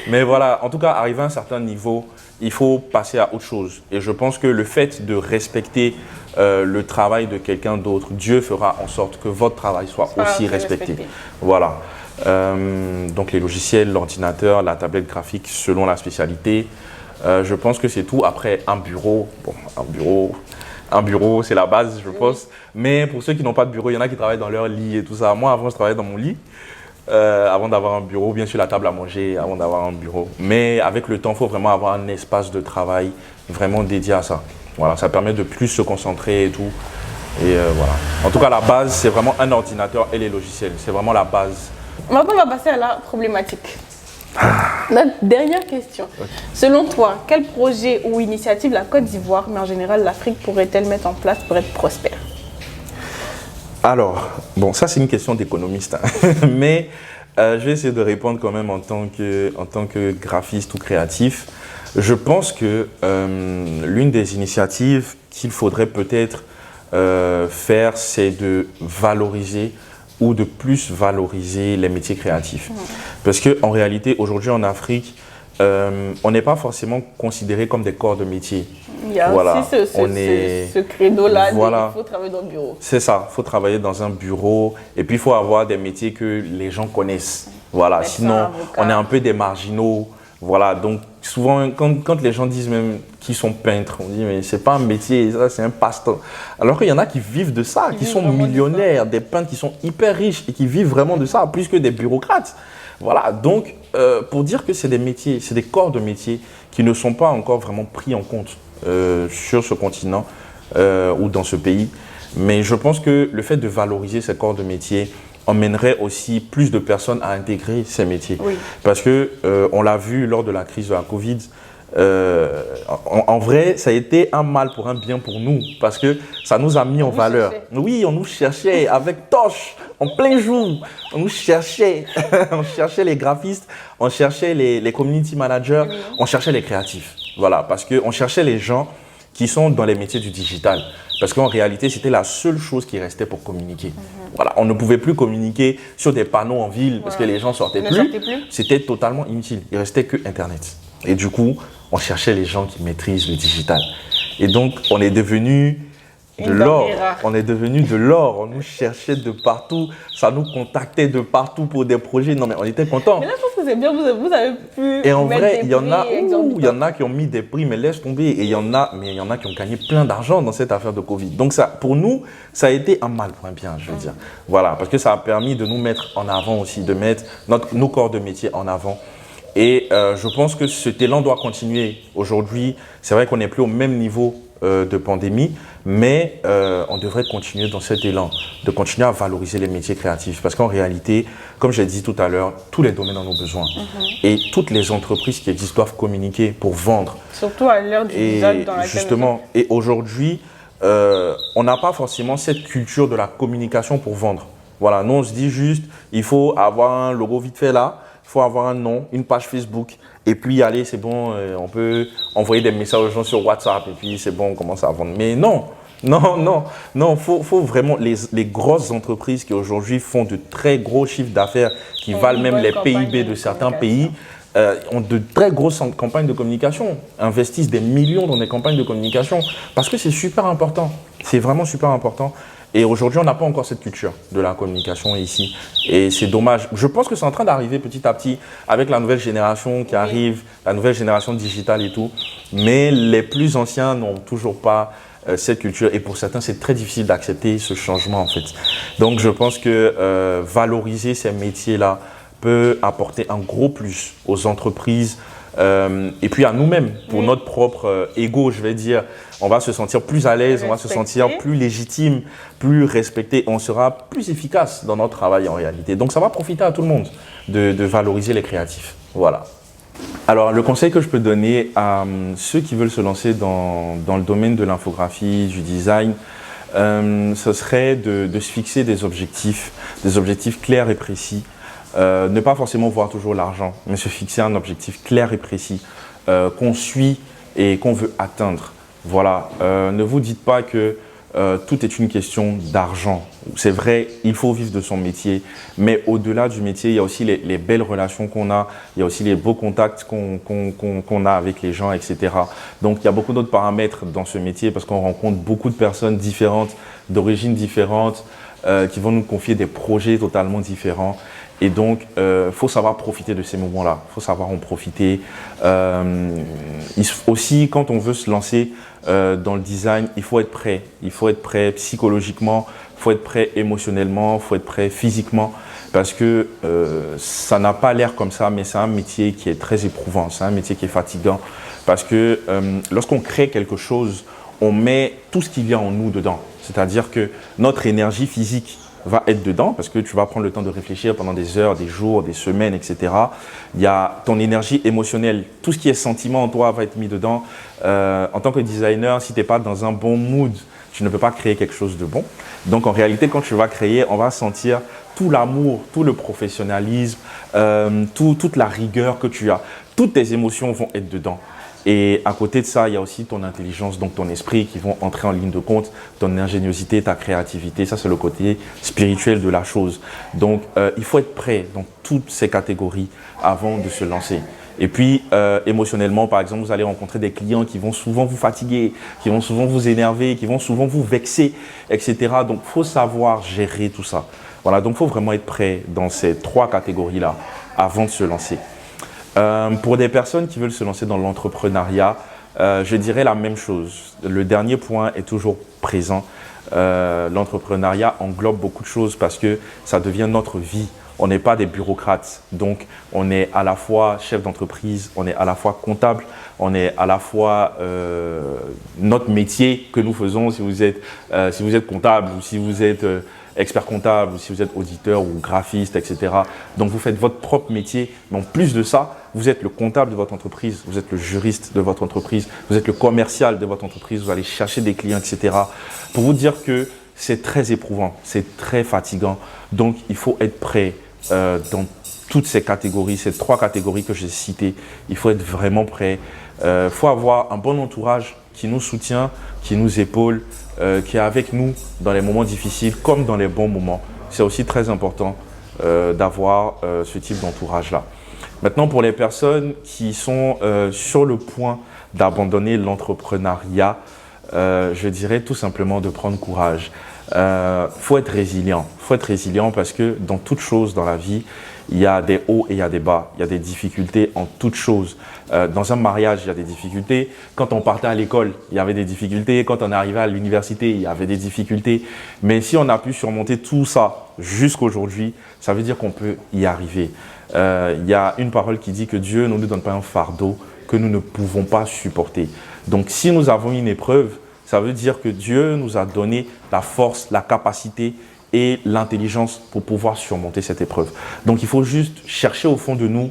Mais voilà, en tout cas, arrivé à un certain niveau, il faut passer à autre chose. Et je pense que le fait de respecter le travail de quelqu'un d'autre, Dieu fera en sorte que votre travail soit aussi respecté. Voilà. Donc, les logiciels, l'ordinateur, la tablette graphique, selon la spécialité. Je pense que c'est tout. Après, un bureau, c'est la base, je pense. Mais pour ceux qui n'ont pas de bureau, il y en a qui travaillent dans leur lit et tout ça. Moi, avant, je travaillais dans mon lit, avant d'avoir un bureau, bien sûr, la table à manger, avant d'avoir un bureau. Mais avec le temps, il faut vraiment avoir un espace de travail vraiment dédié à ça. Voilà, ça permet de plus se concentrer et tout. Et voilà. En tout cas, la base, c'est vraiment un ordinateur et les logiciels. C'est vraiment la base. Maintenant, on va passer à la problématique. Notre dernière question. Okay. Selon toi, quel projet ou initiative la Côte d'Ivoire, mais en général l'Afrique, pourrait-elle mettre en place pour être prospère? Alors, bon, ça c'est une question d'économiste, hein. Mais je vais essayer de répondre quand même en tant que graphiste ou créatif. Je pense que l'une des initiatives qu'il faudrait peut-être faire, c'est de valoriser ou de plus valoriser les métiers créatifs. Parce qu'en réalité, aujourd'hui en Afrique, on n'est pas forcément considéré comme des corps de métier. Il y a aussi ce credo-là, voilà. Il faut travailler dans le bureau. C'est ça, il faut travailler dans un bureau et puis il faut avoir des métiers que les gens connaissent. Voilà. Sinon, on est un peu des marginaux. Voilà, donc souvent, quand les gens disent même qu'ils sont peintres, on dit mais c'est pas un métier, ça c'est un passe-temps. Alors qu'il y en a qui vivent de ça, qui sont millionnaires, des peintres qui sont hyper riches et qui vivent vraiment de ça, plus que des bureaucrates. Voilà, donc pour dire que c'est des métiers, c'est des corps de métiers qui ne sont pas encore vraiment pris en compte sur ce continent ou dans ce pays. Mais je pense que le fait de valoriser ces corps de métiers emmènerait aussi plus de personnes à intégrer ces métiers. Oui. Parce que on l'a vu lors de la crise de la Covid, en vrai, ça a été un mal pour un bien pour nous parce que ça nous a mis en valeur. Oui, on nous cherchait avec torche, en plein jour. On nous cherchait. On cherchait les graphistes, on cherchait les community managers, on cherchait les créatifs. Voilà, parce qu'on cherchait les gens qui sont dans les métiers du digital. Parce qu'en réalité, c'était la seule chose qui restait pour communiquer. Voilà, on ne pouvait plus communiquer sur des panneaux en ville parce que les gens ne sortaient plus. C'était totalement inutile. Il ne restait que Internet. Et du coup, on cherchait les gens qui maîtrisent le digital. Et donc, on est devenu de l'or. On est devenu de l'or. On nous cherchait de partout. Ça nous contactait de partout pour des projets. Non, mais on était contents. Mais là, je pense que c'est bien. Vous avez pu. Et en vrai, il y en a qui ont mis des prix, mais laisse tomber. Et il y en a qui ont gagné plein d'argent dans cette affaire de Covid. Donc, ça, pour nous, ça a été un mal pour un bien, je veux dire. Voilà, parce que ça a permis de nous mettre en avant aussi, de mettre nos corps de métier en avant. Et je pense que cet élan doit continuer. Aujourd'hui, c'est vrai qu'on n'est plus au même niveau de pandémie, mais on devrait continuer dans cet élan, de continuer à valoriser les métiers créatifs. Parce qu'en réalité, comme j'ai dit tout à l'heure, tous les domaines en ont besoin. Et toutes les entreprises qui existent doivent communiquer pour vendre. Surtout à l'heure du digital dans laquelle justement, et aujourd'hui, on n'a pas forcément cette culture de la communication pour vendre. Voilà, nous on se dit juste, il faut avoir un logo vite fait là, il faut avoir un nom, une page Facebook, et puis allez, c'est bon, on peut envoyer des messages aux gens sur WhatsApp, et puis c'est bon, on commence à vendre. Mais non, Non, faut vraiment les grosses entreprises qui aujourd'hui font de très gros chiffres d'affaires, qui valent même les PIB de certains pays, ont de très grosses campagnes de communication, investissent des millions dans des campagnes de communication, parce que c'est super important, c'est vraiment super important. Et aujourd'hui, on n'a pas encore cette culture de la communication ici. Et c'est dommage. Je pense que c'est en train d'arriver petit à petit avec la nouvelle génération qui arrive, la nouvelle génération digitale et tout. Mais les plus anciens n'ont toujours pas cette culture. Et pour certains, c'est très difficile d'accepter ce changement en fait. Donc, je pense que valoriser ces métiers-là peut apporter un gros plus aux entreprises et puis à nous-mêmes, pour notre propre ego, je vais dire. On va se sentir plus à l'aise, on va se sentir plus légitime, plus respecté. On sera plus efficace dans notre travail en réalité. Donc, ça va profiter à tout le monde de valoriser les créatifs. Voilà. Alors, le conseil que je peux donner à ceux qui veulent se lancer dans le domaine de l'infographie, du design, ce serait de se fixer des objectifs clairs et précis. Ne pas forcément voir toujours l'argent, mais se fixer un objectif clair et précis qu'on suit et qu'on veut atteindre. Voilà, ne vous dites pas que tout est une question d'argent. C'est vrai, il faut vivre de son métier, mais au-delà du métier, il y a aussi les belles relations qu'on a, il y a aussi les beaux contacts qu'on a avec les gens, etc. Donc, il y a beaucoup d'autres paramètres dans ce métier parce qu'on rencontre beaucoup de personnes différentes, d'origines différentes, qui vont nous confier des projets totalement différents. Et donc, faut savoir profiter de ces moments-là. Faut savoir en profiter. Aussi, quand on veut se lancer dans le design, il faut être prêt. Il faut être prêt psychologiquement, il faut être prêt émotionnellement, il faut être prêt physiquement. Parce que ça n'a pas l'air comme ça, mais c'est un métier qui est très éprouvant. C'est un métier qui est fatigant. Parce que lorsqu'on crée quelque chose, on met tout ce qu'il y a en nous dedans. C'est-à-dire que notre énergie physique va être dedans parce que tu vas prendre le temps de réfléchir pendant des heures, des jours, des semaines, etc. Il y a ton énergie émotionnelle, tout ce qui est sentiment en toi va être mis dedans. En tant que designer, si tu n'es pas dans un bon mood, tu ne peux pas créer quelque chose de bon. Donc en réalité, quand tu vas créer, on va sentir tout l'amour, tout le professionnalisme, toute la rigueur que tu as. Toutes tes émotions vont être dedans. Et à côté de ça, il y a aussi ton intelligence, donc ton esprit qui vont entrer en ligne de compte, ton ingéniosité, ta créativité. Ça, c'est le côté spirituel de la chose. Donc, il faut être prêt dans toutes ces catégories avant de se lancer. Et puis, émotionnellement, par exemple, vous allez rencontrer des clients qui vont souvent vous fatiguer, qui vont souvent vous énerver, qui vont souvent vous vexer, etc. Donc, il faut savoir gérer tout ça. Voilà, donc il faut vraiment être prêt dans ces trois catégories-là avant de se lancer. Pour des personnes qui veulent se lancer dans l'entrepreneuriat, je dirais la même chose. Le dernier point est toujours présent. L'entrepreneuriat englobe beaucoup de choses parce que ça devient notre vie. On n'est pas des bureaucrates. Donc, on est à la fois chef d'entreprise, on est à la fois comptable, on est à la fois notre métier que nous faisons. Si vous êtes comptable ou si vous êtes expert comptable ou si vous êtes auditeur ou graphiste, etc. Donc, vous faites votre propre métier. Mais en plus de ça, vous êtes le comptable de votre entreprise, vous êtes le juriste de votre entreprise, vous êtes le commercial de votre entreprise, vous allez chercher des clients, etc. Pour vous dire que c'est très éprouvant, c'est très fatigant. Donc, il faut être prêt dans toutes ces catégories, ces trois catégories que j'ai citées. Il faut être vraiment prêt. Il faut avoir un bon entourage qui nous soutient, qui nous épaule, qui est avec nous dans les moments difficiles comme dans les bons moments. C'est aussi très important d'avoir ce type d'entourage-là. Maintenant, pour les personnes qui sont sur le point d'abandonner l'entrepreneuriat, je dirais tout simplement de prendre courage. Faut être résilient. Faut être résilient parce que dans toute chose dans la vie, il y a des hauts et il y a des bas. Il y a des difficultés en toute chose. Dans un mariage, il y a des difficultés. Quand on partait à l'école, il y avait des difficultés. Quand on arrivait à l'université, il y avait des difficultés. Mais si on a pu surmonter tout ça jusqu'aujourd'hui, ça veut dire qu'on peut y arriver. Il y a une parole qui dit que Dieu ne nous donne pas un fardeau que nous ne pouvons pas supporter. Donc, si nous avons une épreuve, ça veut dire que Dieu nous a donné la force, la capacité et l'intelligence pour pouvoir surmonter cette épreuve. Donc, il faut juste chercher au fond de nous,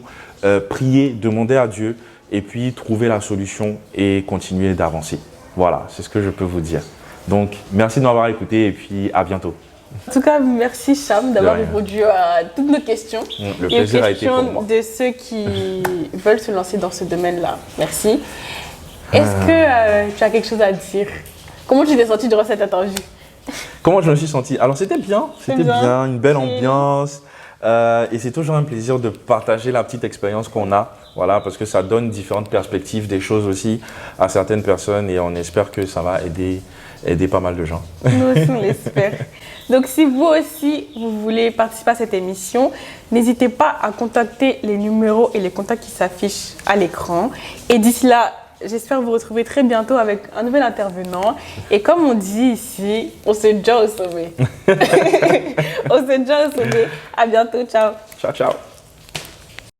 prier, demander à Dieu et puis trouver la solution et continuer d'avancer. Voilà, c'est ce que je peux vous dire. Donc, merci de m'avoir écouté et puis à bientôt. En tout cas, merci Cham d'avoir répondu à toutes nos questions. Le plaisir a été pour moi. Et aux questions de ceux qui veulent se lancer dans ce domaine-là. Merci. Est-ce que tu as quelque chose à dire Comment tu t'es senti durant cette interview? Comment je me suis senti? Alors c'était bien, une belle ambiance. Et c'est toujours un plaisir de partager la petite expérience qu'on a, voilà, parce que ça donne différentes perspectives des choses aussi à certaines personnes et on espère que ça va aider pas mal de gens. Nous aussi, on l'espère. Donc, si vous aussi, vous voulez participer à cette émission, n'hésitez pas à contacter les numéros et les contacts qui s'affichent à l'écran. Et d'ici là, j'espère vous retrouver très bientôt avec un nouvel intervenant. Et comme on dit ici, on se dit au sommet. On se dit au sommet. À bientôt. Ciao. Ciao, ciao.